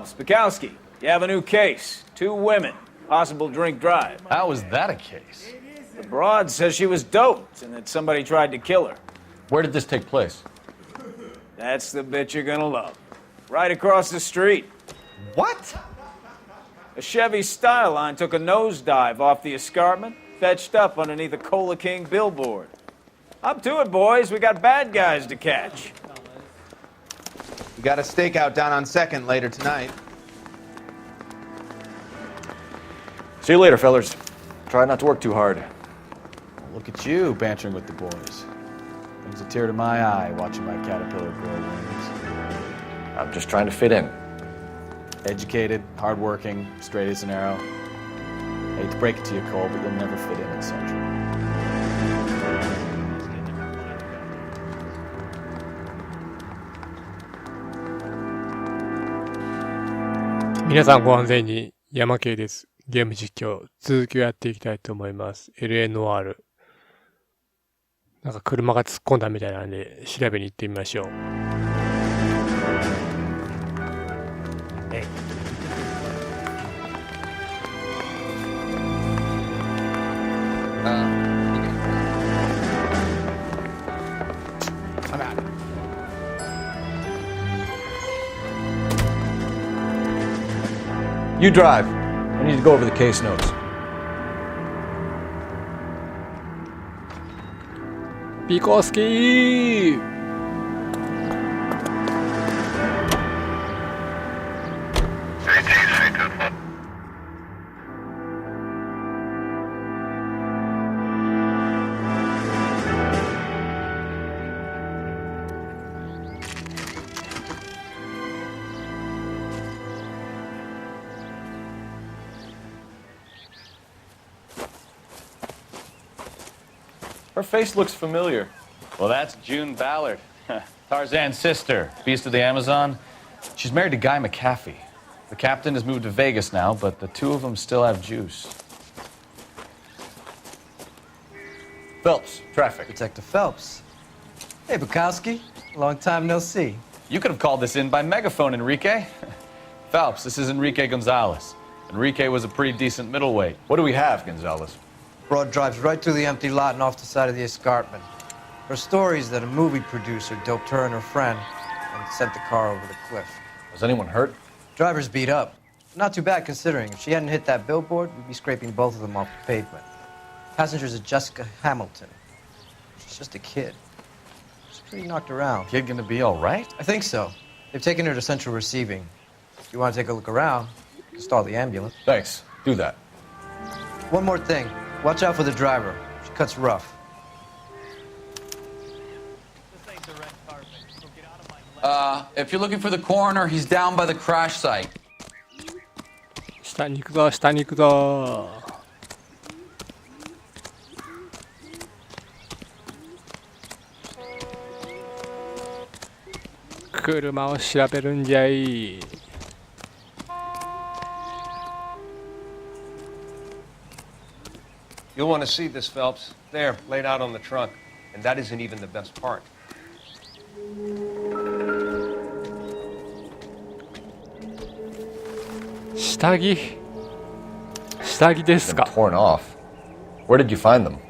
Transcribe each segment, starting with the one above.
Phelps, Bukowski, you have a new case. 2 women, possible drink drive. How is that a case? The broad says she was doped and that somebody tried to kill her. Where did this take place? That's the bit you're gonna love. Right across the street. What? A Chevy Styline took a nosedive off the escarpment, fetched up underneath a Cola King billboard. Up to it, boys. We got bad guys to catch. We got a stakeout down on 2nd later tonight. See you later, fellers. Try not to work too hard. Look at you bantering with the boys. Brings a tear to my eye watching my caterpillar grow wings. I'm just trying to fit in. Educated, hardworking, straight as an arrow. Hate to break it to you, Cole, but you'll never fit in Central. 皆さんご安全に、山系です。ゲーム実況、続きをやっていきたいと思います。L.A. ノワール。なんか車が突っ込んだみたいなんで、調べに行ってみましょう。I'm out. You drive. I need to go over the case notes. ビコスキーHer face looks familiar. Well, that's June Ballard, Tarzan's sister, beast of the Amazon. She's married to Guy McAfee. The captain has moved to Vegas now, but the two of them still have juice. Phelps, traffic. Detective Phelps. Hey, Bukowski. Long time no see. You could have called this in by megaphone, Enrique. Phelps, this is Enrique Gonzalez. Enrique was a pretty decent middleweight. What do we have, Gonzalez? Broad drives right through the empty lot and off the side of the escarpment. Her story is that a movie producer doped her and her friend and sent the car over the cliff. Was anyone hurt? Driver's beat up. Not too bad considering. If she hadn't hit that billboard, we'd be scraping both of them off the pavement. Passenger's a Jessica Hamilton. She's just a kid. She's pretty knocked around. Kid gonna be all right? I think so. They've taken her to central receiving. If you want to take a look around, you can stall the ambulance. Thanks. Do that. One more thing. Watch out for the driver. She cuts rough. If you're looking for the coroner, he's down by the crash site. 下に行くぞ、下に行くぞ。車を調べるんじゃい。You'll want to see this, Phelps. There, laid out on the trunk. And that isn't even the best part. Shitagi? Shitagi desu ka? Torn off. Where did you find them?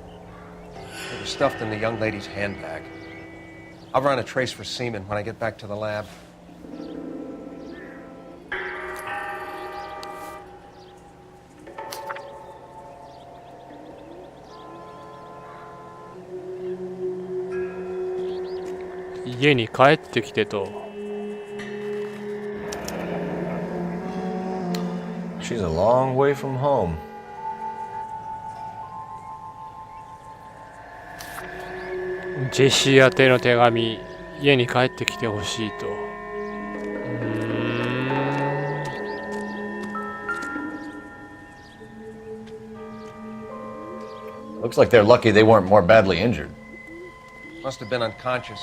They were stuffed in the young lady's handbag. I'll run a trace for semen when I get back to the lab. "家に帰ってきてと。She's a long way from home. ジェシー宛ての手紙、家に帰ってきてほしいと。Looks like they're lucky they weren't more badly injured. Must have been unconscious.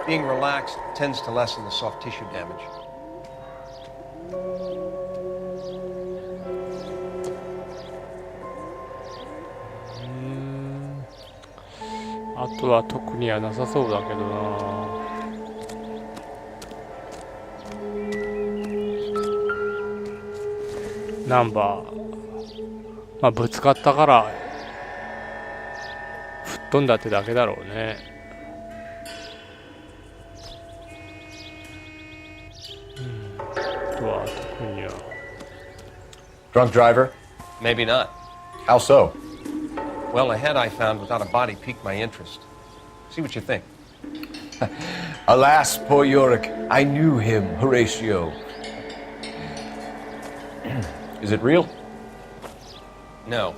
Being relaxed tends to lessen the soft tissue damage. あとは特にはなさそうだけどな。ナンバー。まあぶつかったから吹っ飛んだってだけだろうね。あとは特には。 Drunk driver? Maybe not. How so? Well, the head I found without a body piqued my interest. See what you think. Alas, poor Yorick. I knew him, Horatio. Is it real? No.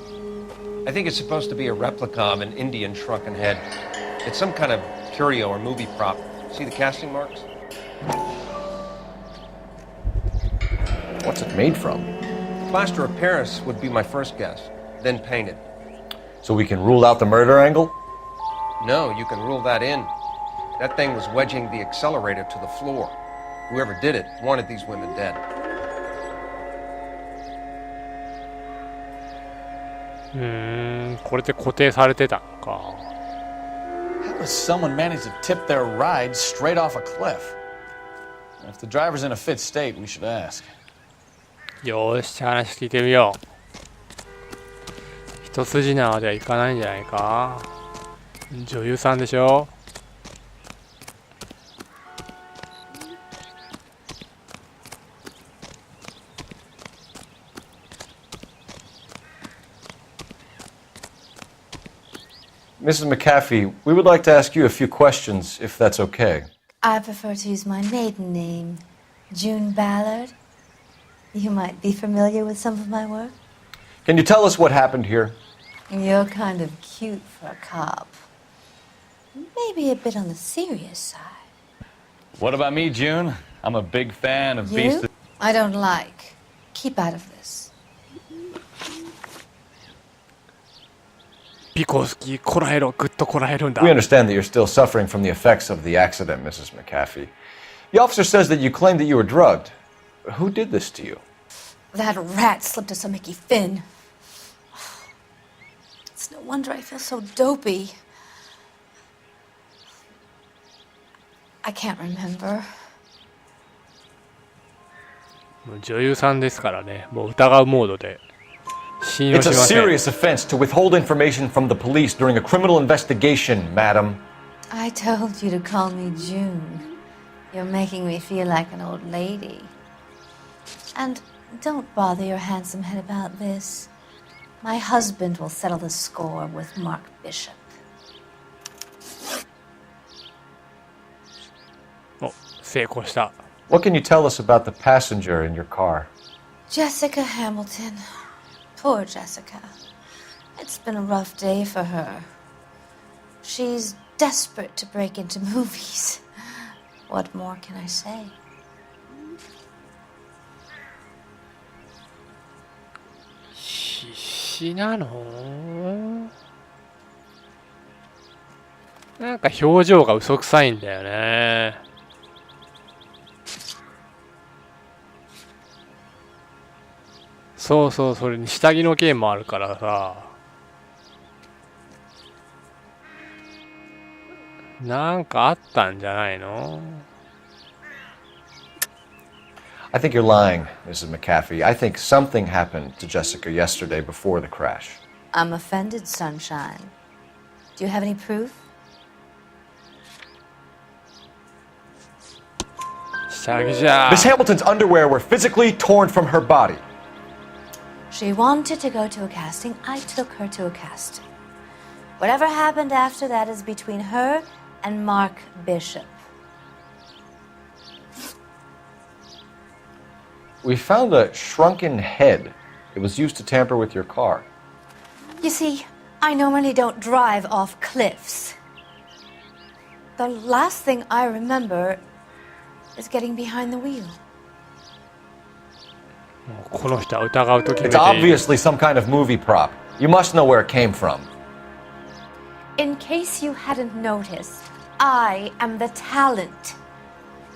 I think it's supposed to be a replica of an Indian shrunken head. It's some kind of curio or movie prop. See the casting marks? What's it made from? Plaster of Paris would be my first guess, then painted. So we can rule out the murder angle? No, you can rule that in. That thing was wedging the accelerator to the floor. Whoever did it wanted these women dead. これで固定されてたのか。 How does someone manage to tip their ride straight off a cliff? If the driver's in a fit state, we should ask. よーし、話聞いてみよう。一筋縄ではいかないんじゃないか。女優さんでしょ。Mrs. McAfee, we would like to ask you a few questions, if that's okay. I prefer to use my maiden name, June Ballard. You might be familiar with some of my work. Can you tell us what happened here? You're kind of cute for a cop. Maybe a bit on the serious side. What about me, June? I'm a big fan of You? Beast. I don't like. Keep out of this. ピコ好き、こらえろ、ぐっとこらえるんだ。 We understand that you're still suffering from the effects of the accident, Mrs. McAfee. The officer says that you claimed that you were drugged. Who did this to you? That rat slipped us a Mickey Finn. It's no wonder I feel so dopey. I can't remember. もう女優さんですからね。もう疑うモードで。信用 It's し a ません。 serious offense to withhold information from the police during a criminal investigation, madam. I told you to call me June. You're making me feel like an old lady. And don't bother your handsome head about this. My husband will settle the score with Mark Bishop. お、成功した。 What can you tell us about the passenger in your car? Jessica Hamilton. Poor Jessica. It's been a rough day for her. She's desperate to break into movies. What more can I say? 必死なの？なんか表情が嘘くさいんだよね。そうそう、それに下着の件もあるからさ。なんかあったんじゃないの？ I think you're lying, Mrs. McAfee. I think something happened to Jessica yesterday before the crash. I'm offended, Sunshine. Do you have any proof? 下着じゃ。 Miss Hamilton's underwear were physically torn from her body. She wanted to go to a casting. I took her to a casting. Whatever happened after that is between her and Mark Bishop. We found a shrunken head. It was used to tamper with your car. You see, I normally don't drive off cliffs. The last thing I remember is getting behind the wheel. この人は疑うと決め It's ている。 obviously some kind of movie prop. You must know where it came from. In case you hadn't noticed, I am the talent.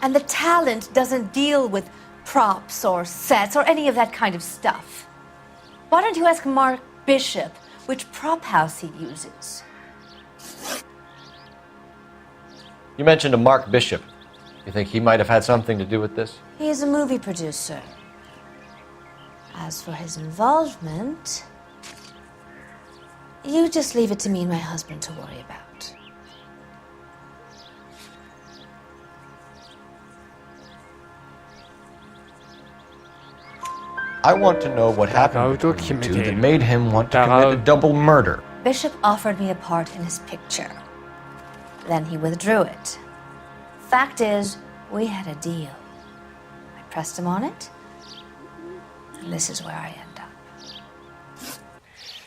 And the talent doesn't deal with props or sets or any of that kind of stuff. Why don't you ask Mark Bishop which prop house he uses? You mentioned a Mark Bishop. You think he might have had something to do with this? He is a movie producer. As for his involvement, you just leave it to me and my husband to worry about. I want to know what happened between you two that made him want to commit a double murder. Bishop offered me a part in his picture. Then he withdrew it. Fact is, we had a deal. I pressed him on it, and this is where I end up.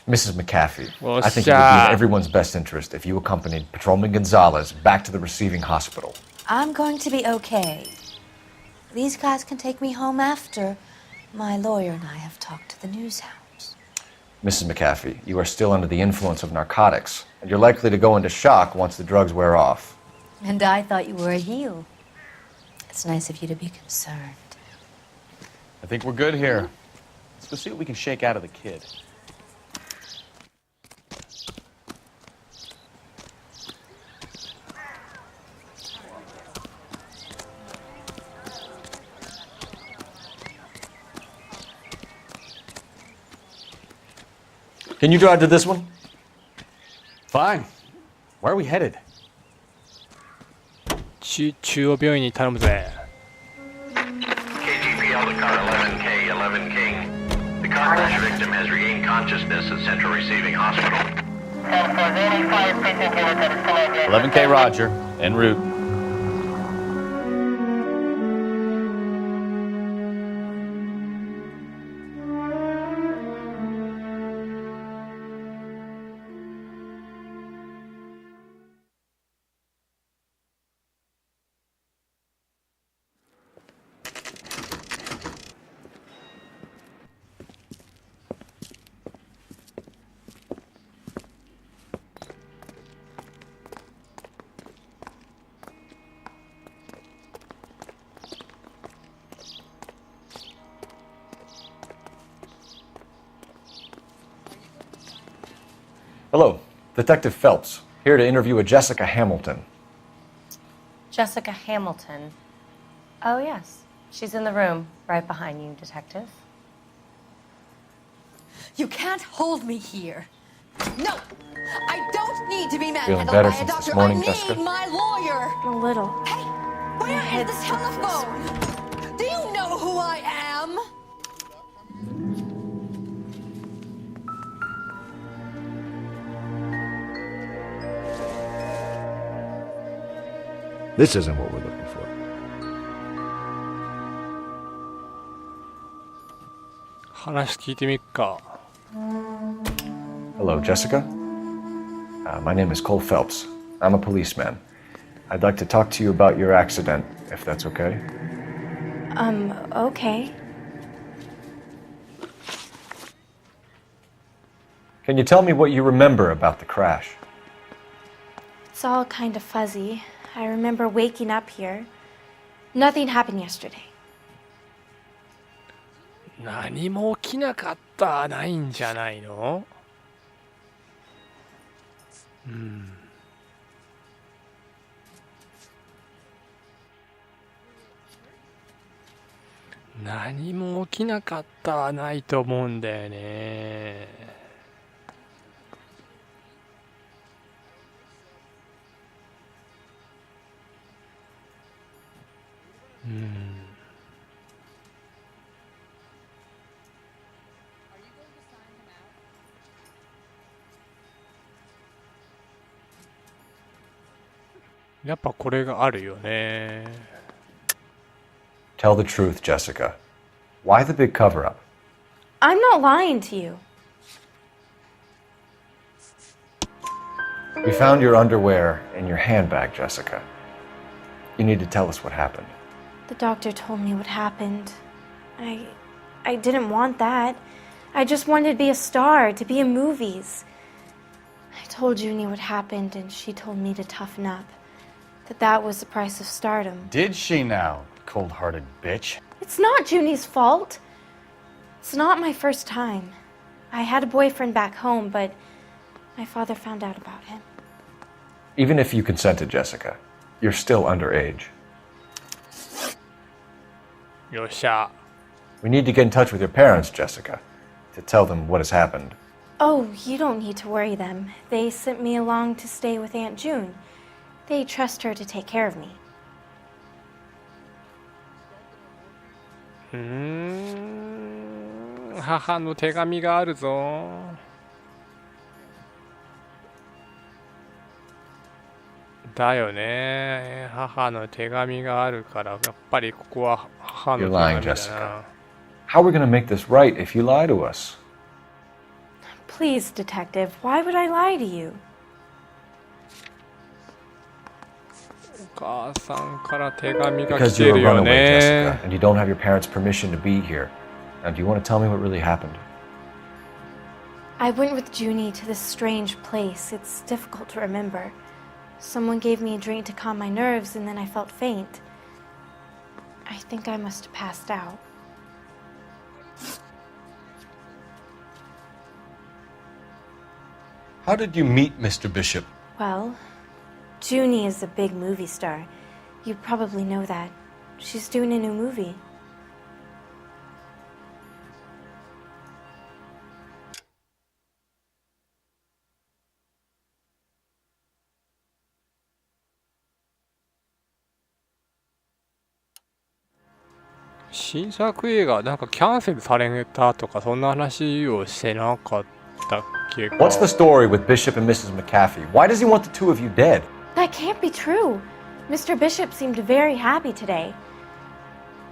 Mrs. McAfee, I think it would be in everyone's best interest if you accompanied Patrolman Gonzalez back to the receiving hospital. I'm going to be okay. These guys can take me home after my lawyer and I have talked to the news hounds. Mrs. McAfee, you are still under the influence of narcotics, and you're likely to go into shock once the drugs wear off. And I thought you were a heel. It's nice of you to be concerned. I think we're good here. Let's go see what we can shake out of the kid. Can you drive to this one? Fine. Where are we headed? 中央病院に頼むぜ。KGPL to car 11K, 11 King. The car crash victim has regained consciousness at Central Receiving Hospital. 11K Roger, en route. Hello, Detective Phelps, here to interview a Jessica Hamilton. Jessica Hamilton. Oh, yes. She's in the room, right behind you, Detective. You can't hold me here. No! I don't need to be Feeling manhandled better by a since doctor. this morning, I need Jessica? my lawyer. A little. Hey, where is the telephone? Do you know who I am? This isn't what we're looking for. Hello, Jessica. My name is Cole Phelps. I'm a policeman. I'd like to talk to you about your accident, if that's okay. Okay. Can you tell me what you remember about the crash? It's all kind of fuzzy. I remember waking up here. Nothing happened yesterday. 何も起きなかったないんじゃないの？うん。何も起きなかったはないと思うんだよね。うん。やっぱこれがあるよね。Tell the truth, Jessica. Why the big cover-up? I'm not lying to you. We found your underwear in your handbag, Jessica. You need to tell us what happened. The doctor told me what happened. I didn't want that. I just wanted to be a star, to be in movies. I told Junie what happened, and she told me to toughen up. That was the price of stardom. Did she now, cold-hearted bitch? It's not Junie's fault. It's not my first time. I had a boyfriend back home, but my father found out about him. Even if you consented, Jessica, you're still underage. よっしゃ。We need to get in touch with your parents, Jessica, to tell them what has happened. Oh, you don't need to worry them. They sent me along to stay with Aunt June. They trust her to take care of me. 母の手紙があるぞ。だよね。母の手紙があるから、やっぱりここは母の You're 手 lying, 紙だ Jessica. な。How are we going to make this right if you lie to us? Please, Detective, why would I lie to you? お母さんから手紙が来 Because て you're る a よ runaway, ね。 Jessica, and you don't have your parents' permission to be here. Now, do you want to tell me what really happened? I went with Junie to this strange place. It's difficult to remember. Someone gave me a drink to calm my nerves, and then I felt faint. I think I must have passed out. How did you meet Mr. Bishop? Well, Junie is a big movie star. You probably know that. She's doing a new movie.新作映画なんかキャンセルされたとかそんな話をしてなかったっけか。 What's the story with Bishop and Mrs. McAfee? Why does he want the two of you dead? That can't be true. Mr. Bishop seemed very happy today.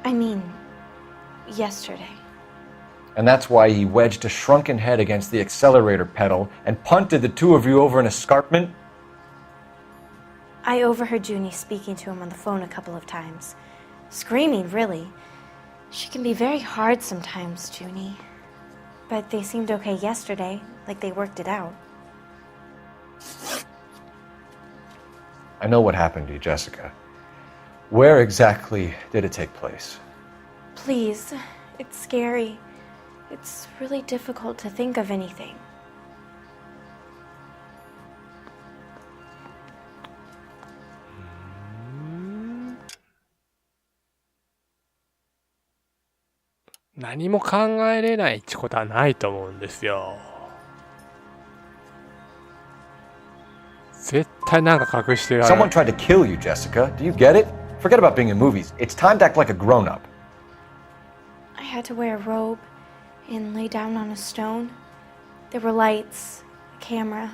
I mean, yesterday. And that's why he wedged a shrunken head against the accelerator pedal and punted the two of you over an escarpment? I overheard Junie speaking to him on the phone a couple of times. Screaming, really. She can be very hard sometimes, Junie. But they seemed okay yesterday, like they worked it out. I know what happened to you, Jessica. Where exactly did it take place? Please, it's scary. It's really difficult to think of anything. Hmm. 何も考えれないってことはないと思うんですよ。絶対なんか隠してる。 Someone tried to kill you, Jessica. Do you get it? Forget about being in movies. It's time to act like a grown-up. I had to wear a robe and lay down on a stone. There were lights, a camera.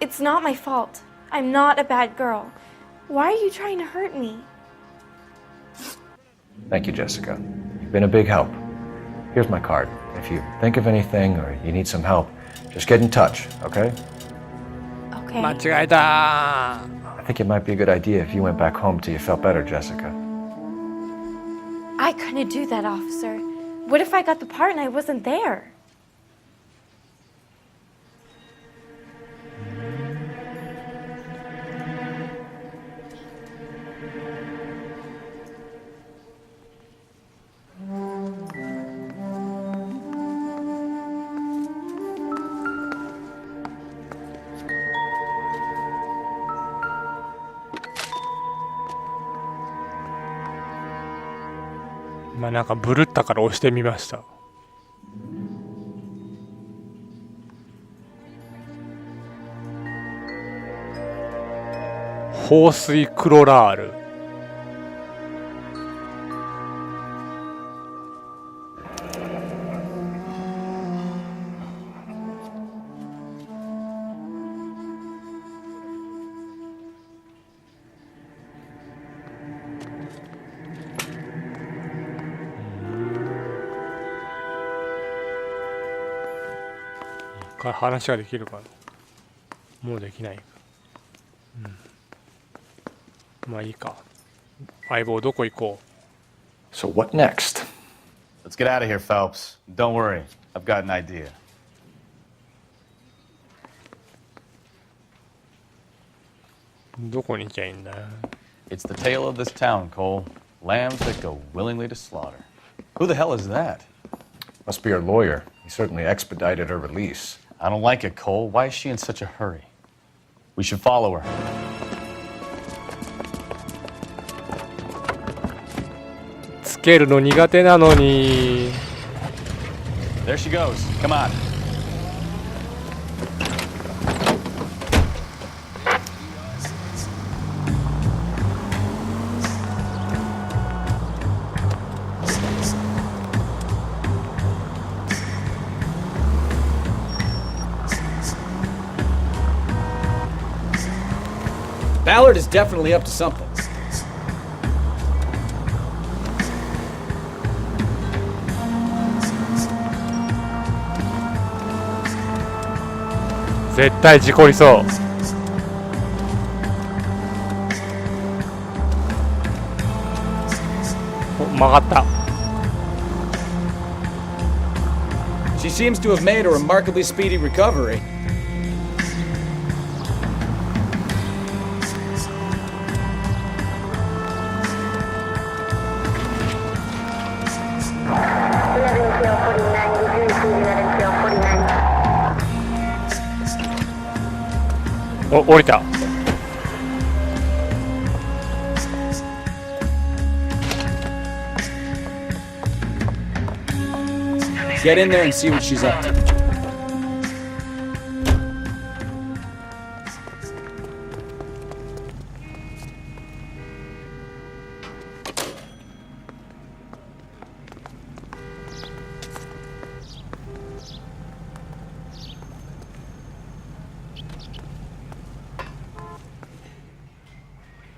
It's not my fault. I'm not a bad girl. Why are you trying to hurt me? Thank you, Jessica. You've been a big help. Here's my card. If you think of anything or you need some help, just get in touch, okay? Okay. 間違えた。 I think it might be a good idea if you went back home till you felt better, Jessica. I couldn't do that, officer. What if I got the part and I wasn't there? Hmm. まあなんかブルったから押してみました。放水クロラール。話ができるかな。もうできないか。うん。まあいいか。相棒どこ行こう。 So what next? Let's get out of here, Phelps. Don't worry, I've got an idea. どこに行きゃいいんだよ。 It's the tale of this town, Cole. Lambs that go willingly to slaughter. Who the hell is that? Must be her lawyer. He certainly expedited her release. I don't like it, Cole. Why is she in such a hurry? We should follow her. けるの苦手なのに。 There she goes. Come on. Ballard is definitely up to something. "絶対事故りそう」お、曲がった。 She seems to have made a remarkably speedy recovery.お、降りた。 Get in there and see what she's up to. "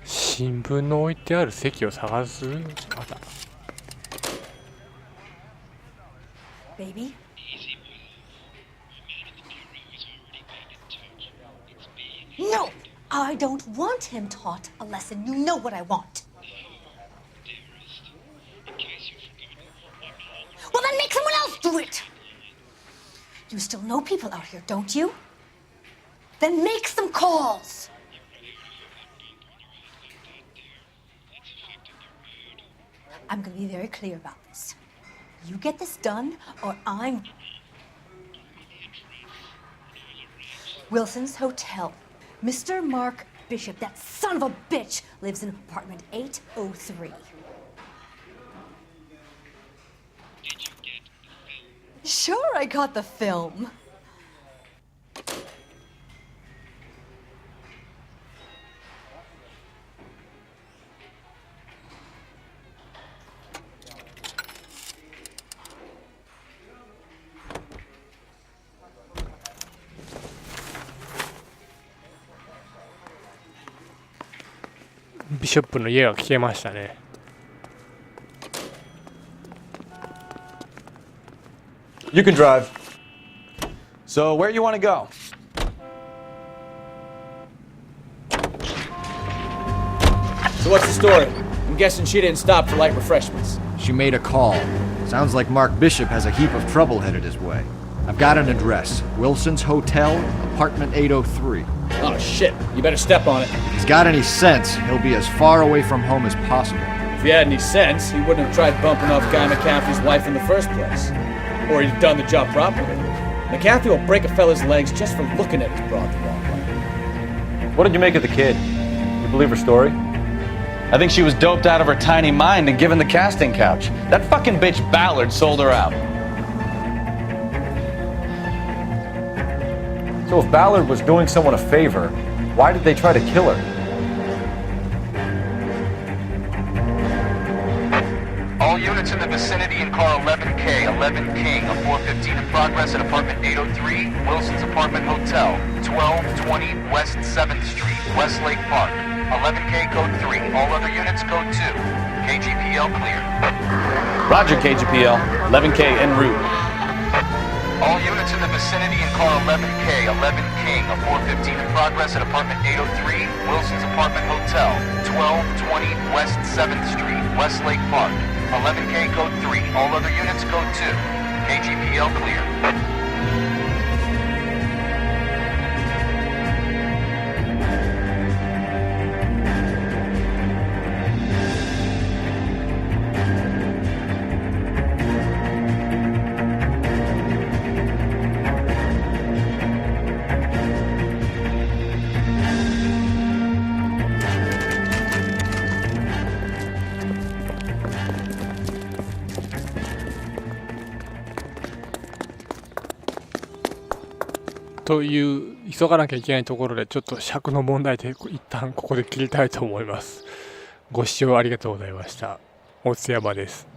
新聞の置いてある席を探す」まだ。 Baby? No! I don't want him taught a lesson. You know what I want. Well, then make someone else do it! You still know people out here, don't you? Then make some calls! I'm gonna be very clear about this. You get this done, or I'm... Wilson's Hotel. Mr. Mark Bishop, that son of a bitch, lives in apartment 803. Sure, I got the film. "ビショップの家が消えましたね。 You can drive. So, where you want to go? So what's the story? I'm guessing she didn't stop for light refreshments. She made a call. Sounds like Mark Bishop has a heap of trouble headed his way. I've got an address. Wilson's Hotel, apartment 803. Oh shit, you better step on it. If he's got any sense, he'll be as far away from home as possible. If he had any sense, he wouldn't have tried bumping off Guy McCaffrey's wife in the first place. Or he'd have done the job properly. McCaffrey will break a fella's legs just for looking at his broad the wrong way. What did you make of the kid? You believe her story? I think she was doped out of her tiny mind and given the casting couch. That fucking bitch Ballard sold her out. So if Ballard was doing someone a favor, why did they try to kill her? All units in the vicinity in car 11K, 11 King, a 415 in progress at apartment 803, Wilson's Apartment Hotel, 1220 West 7th Street, Westlake Park. 11K code 3, all other units code 2. KGPL clear. Roger, KGPL. 11K en route. All units in the vicinity in car 11K, 11 King, a 415 in progress at apartment 803, Wilson's Apartment Hotel, 1220 West 7th Street, Westlake Park. 11K code 3, all other units code 2. KGPL clear. という急がなきゃいけないところでちょっと尺の問題で一旦ここで切りたいと思います。ご視聴ありがとうございました。大津山です。